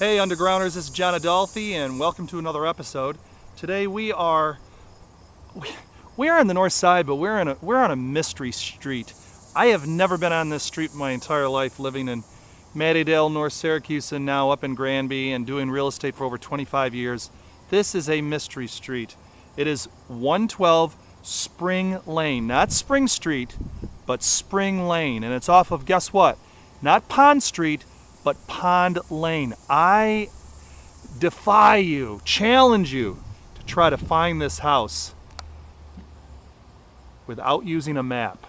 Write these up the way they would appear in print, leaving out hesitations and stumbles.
Hey Undergrounders, this is John Adolfi and welcome to another episode. Today we are in the north side, but we're on a mystery street. I have never been on this street my entire life, living in Mattydale, North Syracuse, and now up in Granby and doing real estate for over 25 years. This is a mystery street. It is 112 Spring Lane, not Spring Street, but Spring Lane, and it's off of, guess what? Not Pond Street, but Pond Lane. I defy you, challenge you to try to find this house without using a map.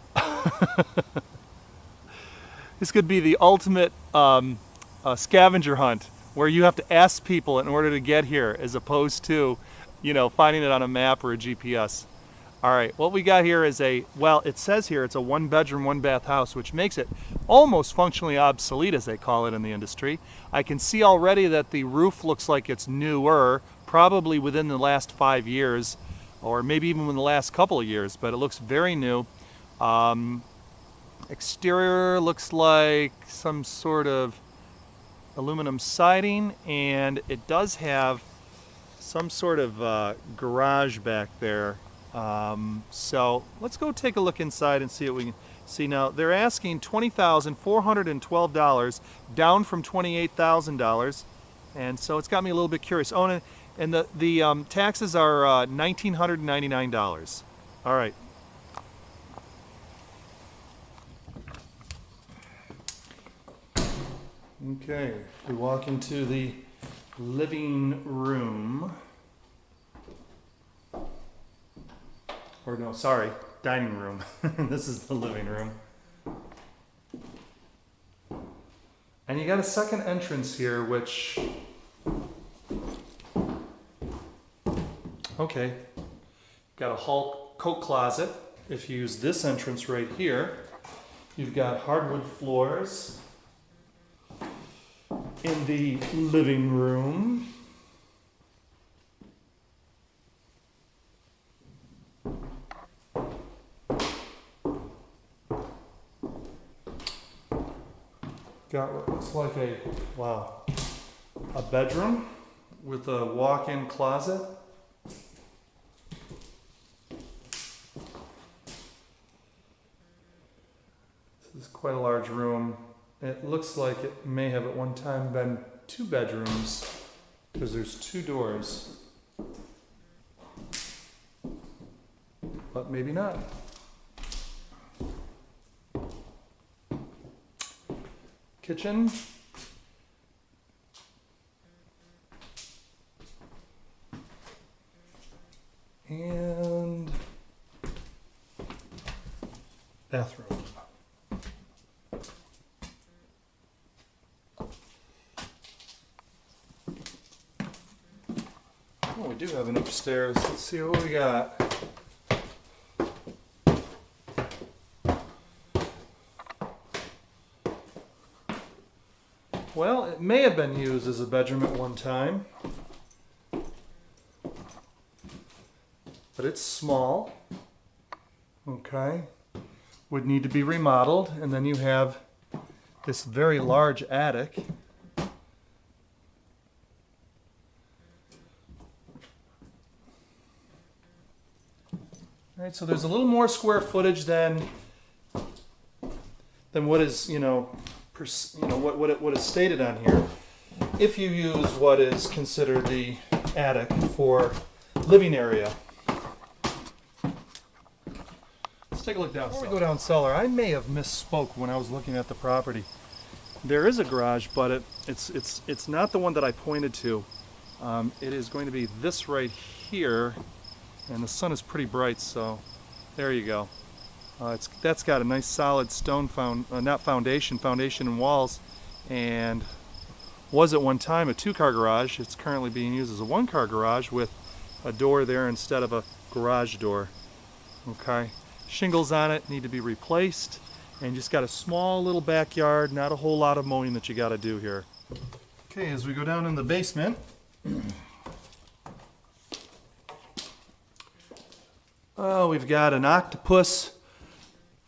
This could be the ultimate scavenger hunt where you have to ask people in order to get here, as opposed to, finding it on a map or a GPS. All right, what we got here is it says here it's a 1-bedroom, 1-bath house, which makes it almost functionally obsolete, as they call it in the industry. I can see already that the roof looks like it's newer, probably within the last 5 years, or maybe even in the last couple of years, but it looks very new. Exterior looks like some sort of aluminum siding, and it does have some sort of garage back there. So let's go take a look inside and see what we can see. Now they're asking $20,412, down from $28,000, and so it's got me a little bit curious. Oh, and the taxes are $1,999. All right. Okay, we walk into the living room. Or no, sorry, dining room. This is the living room. And you got a second entrance here, which, okay, got a hall coat closet. If you use this entrance right here, you've got hardwood floors in the living room. Got what looks like a bedroom with a walk-in closet. This is quite a large room. It looks like it may have at one time been 2 bedrooms because there's 2 doors, but maybe not. Kitchen. And bathroom. Oh, we do have an upstairs. Let's see what we got. Well, it may have been used as a bedroom at one time, but it's small. Okay, would need to be remodeled, and then you have this very large attic. All right, so there's a little more square footage than what is, what is stated on here, if you use what is considered the attic for living area. Let's take a look down. Before we go down cellar, I may have misspoke when I was looking at the property. There is a garage, but it's not the one that I pointed to. It is going to be this right here, and the sun is pretty bright, so there you go. That's got a nice solid stone foundation and walls, and was at one time a 2-car garage. It's currently being used as a 1-car garage with a door there instead of a garage door. Okay, shingles on it need to be replaced, and just got a small little backyard, not a whole lot of mowing that you got to do here. Okay, as we go down in the basement, we've got an octopus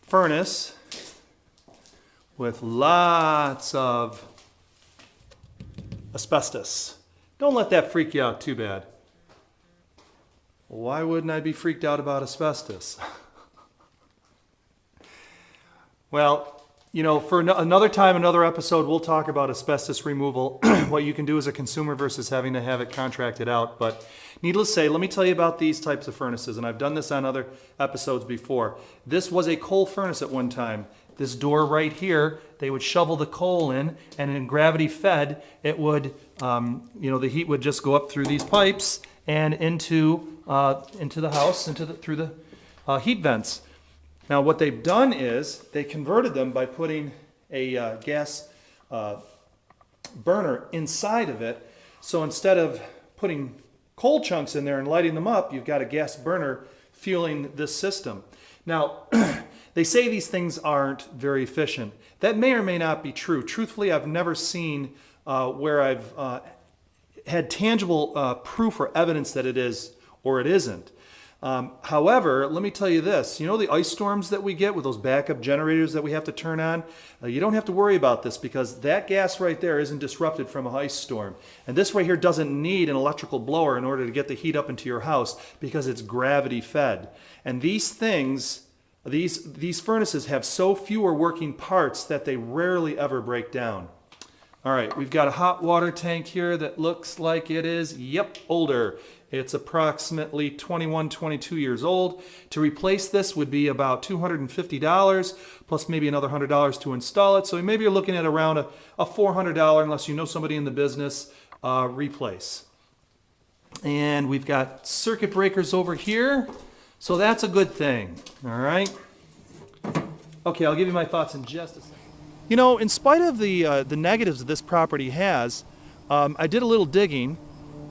furnace with lots of Asbestos. Don't let that freak you out too bad. Why wouldn't I be freaked out about asbestos? Well, you know, for another time, another episode, we'll talk about asbestos removal, what you can do as a consumer versus having to have it contracted out. But needless to say, let me tell you about these types of furnaces, and I've done this on other episodes before. This was a coal furnace at one time. This door right here, they would shovel the coal in, and in gravity fed, it would, you know, the heat would just go up through these pipes and into the house, through the heat vents. Now what they've done is they converted them by putting a gas burner inside of it. So instead of putting coal chunks in there and lighting them up, you've got a gas burner fueling this system. Now, they say these things aren't very efficient. That may or may not be true. Truthfully, I've never seen where I've had tangible proof or evidence that it is or it isn't. However, let me tell you this, you know the ice storms that we get with those backup generators that we have to turn on? You don't have to worry about this because that gas right there isn't disrupted from an ice storm. And this right here doesn't need an electrical blower in order to get the heat up into your house because it's gravity fed. And these things, these furnaces have so fewer working parts that they rarely ever break down. All right, we've got a hot water tank here that looks like it is, yep, older. It's approximately 21, 22 years old. To replace this would be about $250 plus maybe another $100 to install it. So maybe you're looking at around a $400, unless you know somebody in the business, replace. And we've got circuit breakers over here. So that's a good thing, all right? Okay, I'll give you my thoughts in just a second. You know, in spite of the negatives that this property has, I did a little digging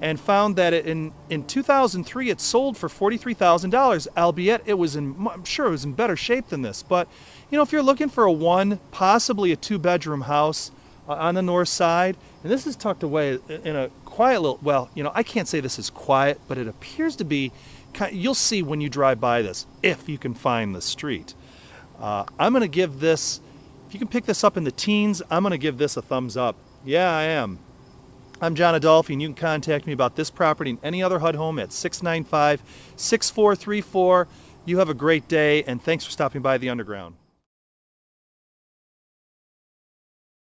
and found that in 2003 it sold for $43,000, albeit I'm sure it was in better shape than this. But, you know, if you're looking for a one, possibly a two-bedroom house on the north side, and this is tucked away in a quiet little, well, you know, I can't say this is quiet, but it appears to be, you'll see when you drive by this, if you can find the street. I'm going to give this, if you can pick this up in the teens, I'm going to give this a thumbs up. Yeah, I am. I'm John Adolfi, and you can contact me about this property and any other HUD home at 695-6434. You have a great day, and thanks for stopping by the Underground.